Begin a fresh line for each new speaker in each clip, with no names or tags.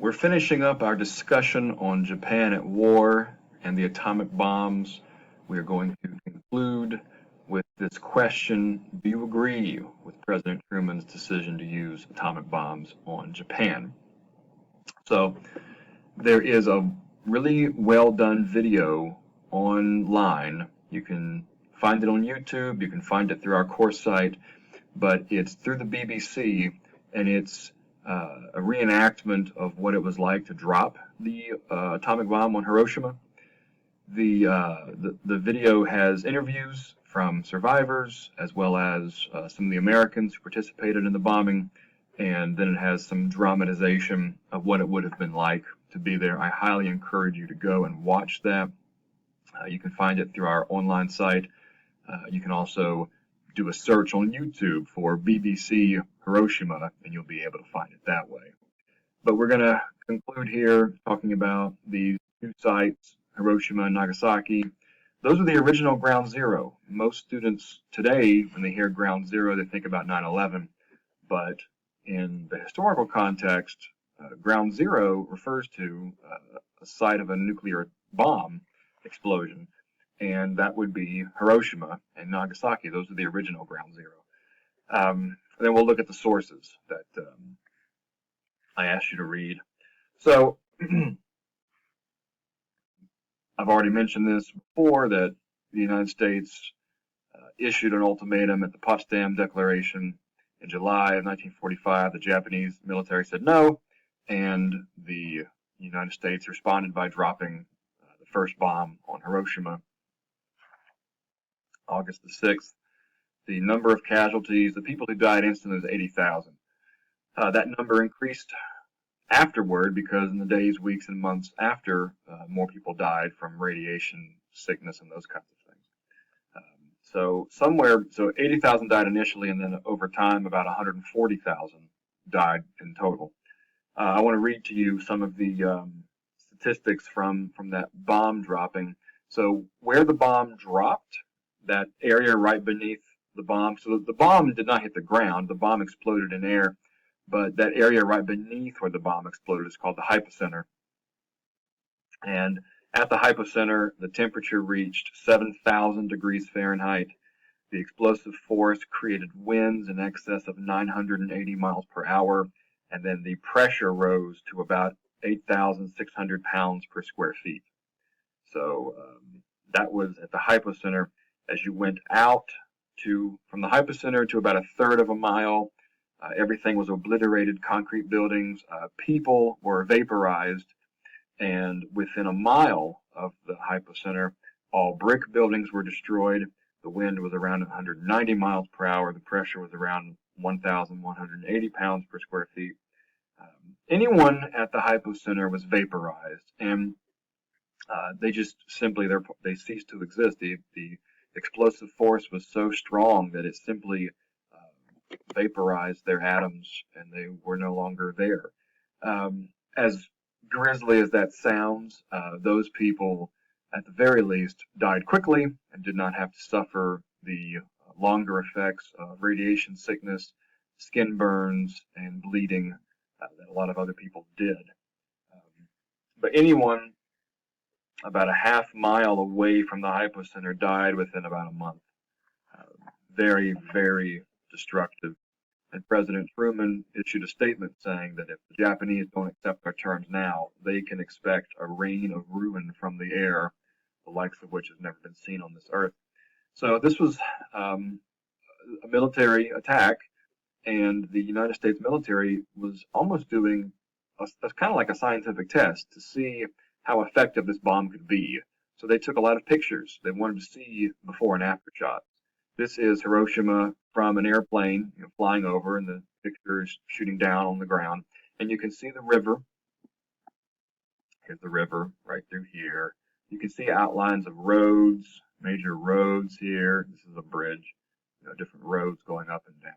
We're finishing up our discussion on Japan at war and the atomic bombs. We are going to conclude with this question: do you agree with President Truman's decision to use atomic bombs on Japan? So there is a really well done video online. You can find it on YouTube, you can find it through our course site, but it's through the BBC, and it's a reenactment of what it was like to drop the atomic bomb on Hiroshima. The video has interviews from survivors as well as some of the Americans who participated in the bombing, and then it has some dramatization of what it would have been like to be there. I highly encourage you to go and watch that. You can find it through our online site. You can also do a search on YouTube for BBC Hiroshima, and you'll be able to find it that way. But we're going to conclude here talking about these two sites, Hiroshima and Nagasaki. Those are the original ground zero. Most students today, when they hear ground zero, they think about 9/11. But in the historical context, ground zero refers to a site of a nuclear bomb explosion, and that would be Hiroshima and Nagasaki. Those are the original ground zero. Then we'll look at the sources that I asked you to read. So I've already mentioned this before, that the United States issued an ultimatum at the Potsdam Declaration in July of 1945. The Japanese military said no, and the United States responded by dropping the first bomb on Hiroshima, August the 6th. The number of casualties, the people who died instantly, was 80,000. That number increased afterward because in the days, weeks, and months after, more people died from radiation sickness and those kinds of things. So 80,000 died initially, and then over time, about 140,000 died in total. I want to read to you some of the statistics from that bomb dropping. So where the bomb dropped, that area right beneath the bomb, so the bomb did not hit the ground, the bomb exploded in air, but that area right beneath where the bomb exploded is called the hypocenter. And at the hypocenter, the temperature reached 7,000 degrees Fahrenheit. The explosive force created winds in excess of 980 miles per hour, and then the pressure rose to about 8,600 pounds per square feet. So that was at the hypocenter. As you went out from the hypocenter to about a third of a mile, everything was obliterated, concrete buildings, people were vaporized, and within a mile of the hypocenter, all brick buildings were destroyed. The wind was around 190 miles per hour. The pressure was around 1,180 pounds per square feet. Anyone at the hypocenter was vaporized, and they just simply they ceased to exist. The explosive force was so strong that it simply vaporized their atoms, and they were no longer there. As grisly as that sounds, those people, at the very least, died quickly and did not have to suffer the longer effects of radiation sickness, skin burns, and bleeding that a lot of other people did. But anyone about a half mile away from the hypocenter died within about a month. Very, very destructive. And President Truman issued a statement saying that if the Japanese don't accept our terms now, they can expect a rain of ruin from the air, the likes of which has never been seen on this earth. So this was a military attack, and the United States military was almost doing a kind of like a scientific test to see how effective this bomb could be. So they took a lot of pictures. They wanted to see before and after shots. This is Hiroshima from an airplane, flying over, and the picture is shooting down on the ground. And you can see the river. Here's the river right through here. You can see outlines of roads, major roads here. This is a bridge, different roads going up and down.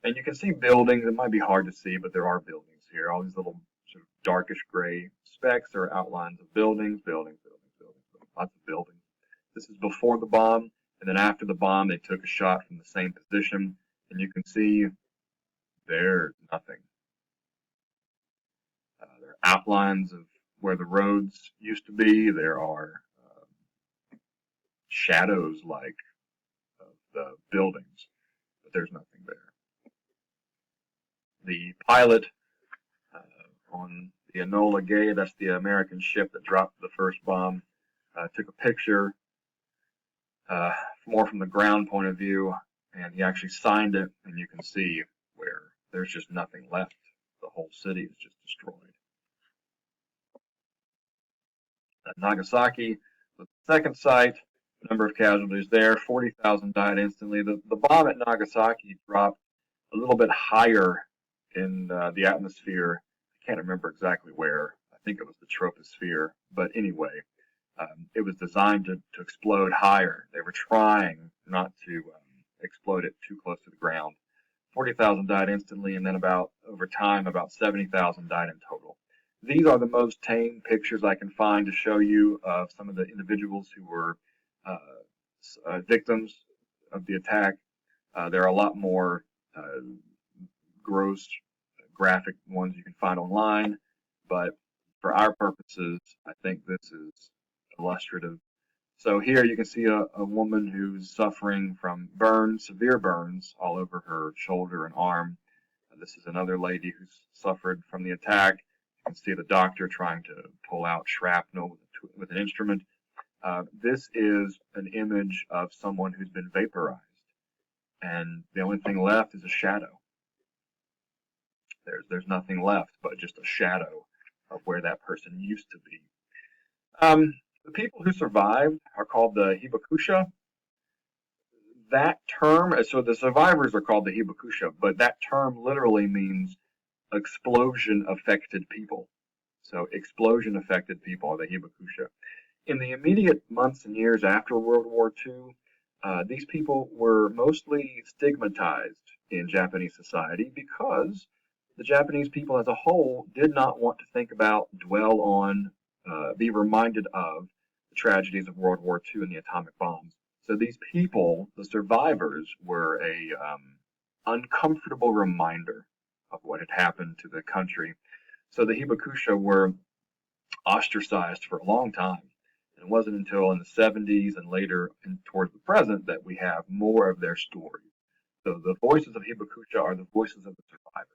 And you can see buildings. It might be hard to see, but there are buildings here. All these little sort of darkish gray specks are outlines of buildings, lots of buildings. This is before the bomb, and then after the bomb, they took a shot from the same position, and you can see there's nothing. There are outlines of where the roads used to be. There are shadows like of the buildings, but there's nothing there. The pilot on the Enola Gay, that's the American ship that dropped the first bomb, took a picture more from the ground point of view, and he actually signed it, and you can see where there's just nothing left. The whole city is just destroyed. At Nagasaki, the second site, the number of casualties there, 40,000 died instantly. The bomb at Nagasaki dropped a little bit higher in the atmosphere. I can't remember exactly where. I think it was the troposphere. But anyway, it was designed to explode higher. They were trying not to explode it too close to the ground. 40,000 died instantly, and then over time, about 70,000 died in total. These are the most tame pictures I can find to show you of some of the individuals who were victims of the attack. There are a lot more gross, graphic ones you can find online, but for our purposes, I think this is illustrative. So here you can see a woman who's suffering from burns, severe burns all over her shoulder and arm. This is another lady who's suffered from the attack. You can see the doctor trying to pull out shrapnel with an instrument. This is an image of someone who's been vaporized, and the only thing left is a shadow. There's nothing left but just a shadow of where that person used to be. The people who survived are called the hibakusha. That term, so the survivors are called the hibakusha, but that term literally means explosion affected people. So explosion affected people are the hibakusha. In the immediate months and years after World War II, these people were mostly stigmatized in Japanese society because the Japanese people as a whole did not want to think about, dwell on, be reminded of the tragedies of World War II and the atomic bombs. So these people, the survivors, were a uncomfortable reminder of what had happened to the country. So the hibakusha were ostracized for a long time. And it wasn't until in the 70s and later towards the present that we have more of their stories. So the voices of hibakusha are the voices of the survivors.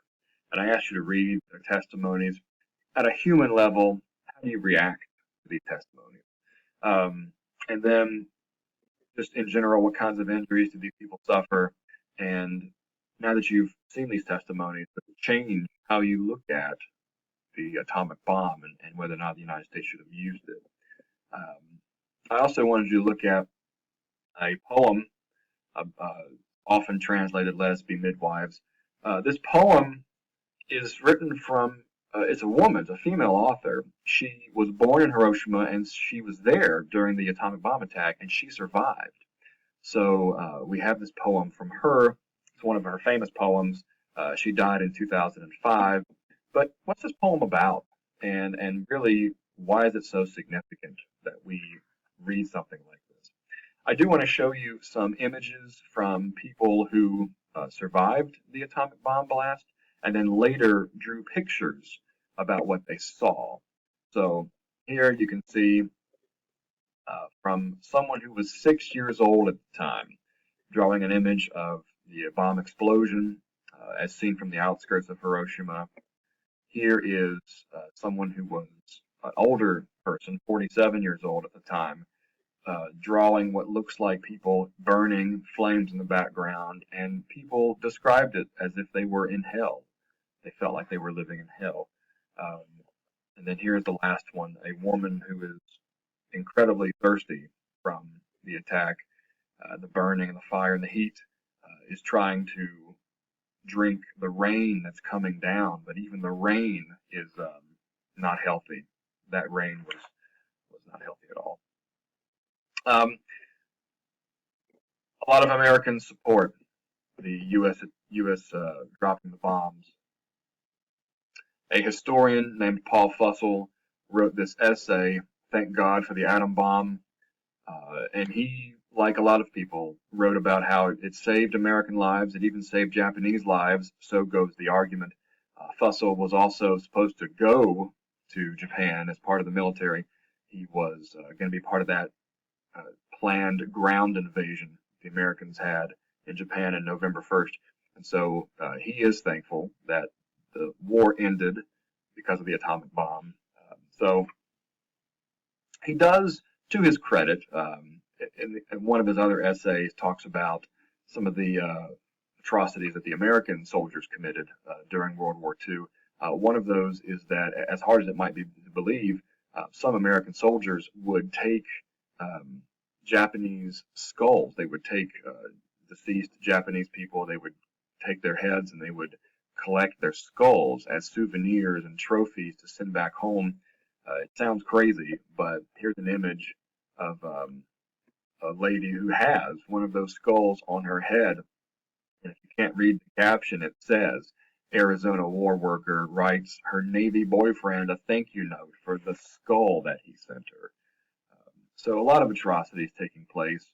And I asked you to read their testimonies. At a human level, how do you react to these testimonies? And then just in general, what kinds of injuries do these people suffer? And now that you've seen these testimonies, does it change how you look at the atomic bomb and whether or not the United States should have used it? I also wanted you to look at a poem, often translated "Let Us Be Midwives." This poem is written from, it's a woman, it's a female author. She was born in Hiroshima and she was there during the atomic bomb attack and she survived. So we have this poem from her. It's one of her famous poems. She died in 2005. But what's this poem about? And really, why is it so significant that we read something like this? I do want to show you some images from people who survived the atomic bomb blast and then later drew pictures about what they saw. So here you can see from someone who was 6 years old at the time, drawing an image of the bomb explosion as seen from the outskirts of Hiroshima. Here is someone who was an older person, 47 years old at the time, drawing what looks like people burning, flames in the background, and people described it as if they were in hell. They felt like they were living in hell. And then here's the last one, a woman who is incredibly thirsty from the attack, the burning and the fire and the heat, is trying to drink the rain that's coming down, but even the rain is not healthy. That rain was not healthy at all. A lot of Americans support the U.S. dropping the bombs. A historian named Paul Fussell wrote this essay, "Thank God for the Atom Bomb," and he, like a lot of people, wrote about how it saved American lives, it even saved Japanese lives, so goes the argument. Fussell was also supposed to go to Japan as part of the military. He was going to be part of that planned ground invasion the Americans had in Japan on November 1st. And so he is thankful that the war ended because of the atomic bomb. So he does, to his credit, in one of his other essays, talks about some of the atrocities that the American soldiers committed during World War II. One of those is that, as hard as it might be to believe, some American soldiers would take Japanese skulls. They would take deceased Japanese people, they would take their heads and they would collect their skulls as souvenirs and trophies to send back home. It sounds crazy, but here's an image of a lady who has one of those skulls on her head. And if you can't read the caption, it says, Arizona war worker writes her Navy boyfriend a thank you note for the skull that he sent her. So a lot of atrocities taking place.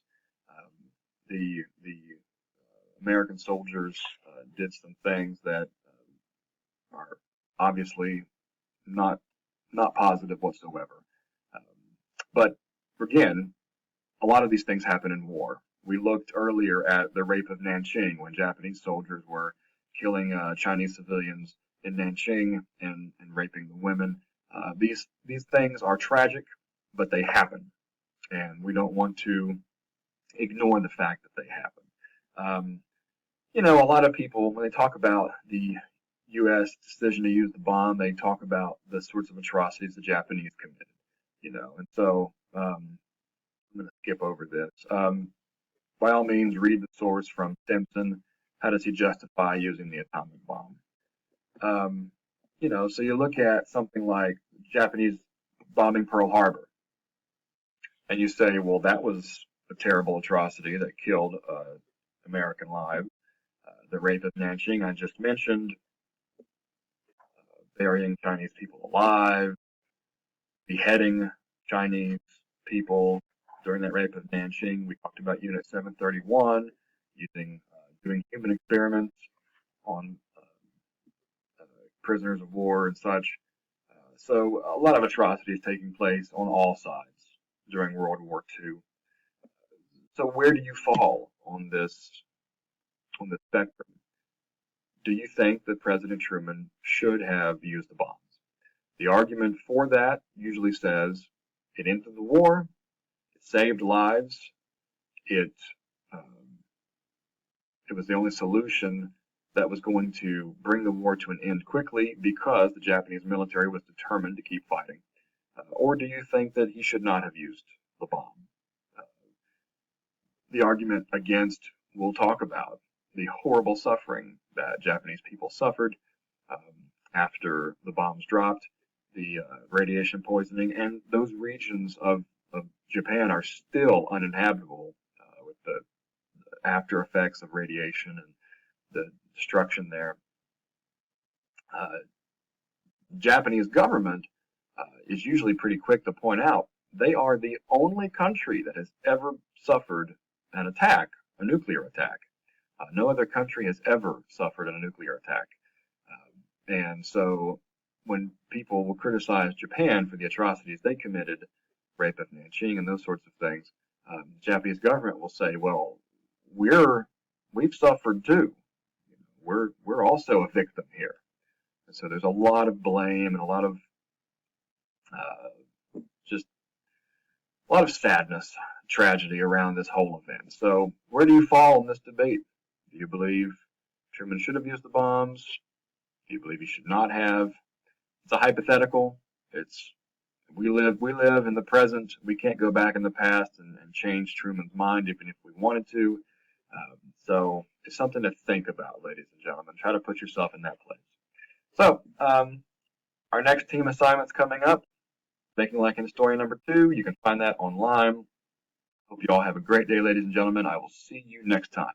The American soldiers did some things that are obviously not positive whatsoever. But again, a lot of these things happen in war. We looked earlier at the rape of Nanjing when Japanese soldiers were killing Chinese civilians in Nanjing and raping the women. These things are tragic, but they happen, and we don't want to ignore the fact that they happen. A lot of people, when they talk about the U.S. decision to use the bomb, they talk about the sorts of atrocities the Japanese committed. And so I'm going to skip over this. By all means, read the source from Simpson. How does he justify using the atomic bomb? So you look at something like Japanese bombing Pearl Harbor, and you say, well, that was a terrible atrocity that killed American lives. The rape of Nanjing, I just mentioned, burying Chinese people alive, beheading Chinese people during that rape of Nanjing. We talked about Unit 731, doing human experiments on prisoners of war and such. So a lot of atrocities taking place on all sides during World War II. So where do you fall on this spectrum? Do you think that President Truman should have used the bombs? The argument for that usually says it ended the war, it saved lives, it was the only solution that was going to bring the war to an end quickly because the Japanese military was determined to keep fighting. Or do you think that he should not have used the bomb? The argument against, we'll talk about the horrible suffering that Japanese people suffered after the bombs dropped, the radiation poisoning, and those regions of Japan are still uninhabitable with the after effects of radiation and the destruction there. Japanese government is usually pretty quick to point out they are the only country that has ever suffered an attack, a nuclear attack. No other country has ever suffered a nuclear attack. And so when people will criticize Japan for the atrocities they committed, rape of Nanjing and those sorts of things, the Japanese government will say, well, we've suffered too. We're also a victim here. And so there's a lot of blame and a lot of sadness, tragedy around this whole event. So where do you fall in this debate? Do you believe Truman should have used the bombs? Do you believe he should not have? It's a hypothetical. We live in the present. We can't go back in the past and change Truman's mind, even if we wanted to. So it's something to think about, ladies and gentlemen. Try to put yourself in that place. So our next team assignment's coming up. Thinking Like an Historian number 2. You can find that online. Hope you all have a great day, ladies and gentlemen. I will see you next time.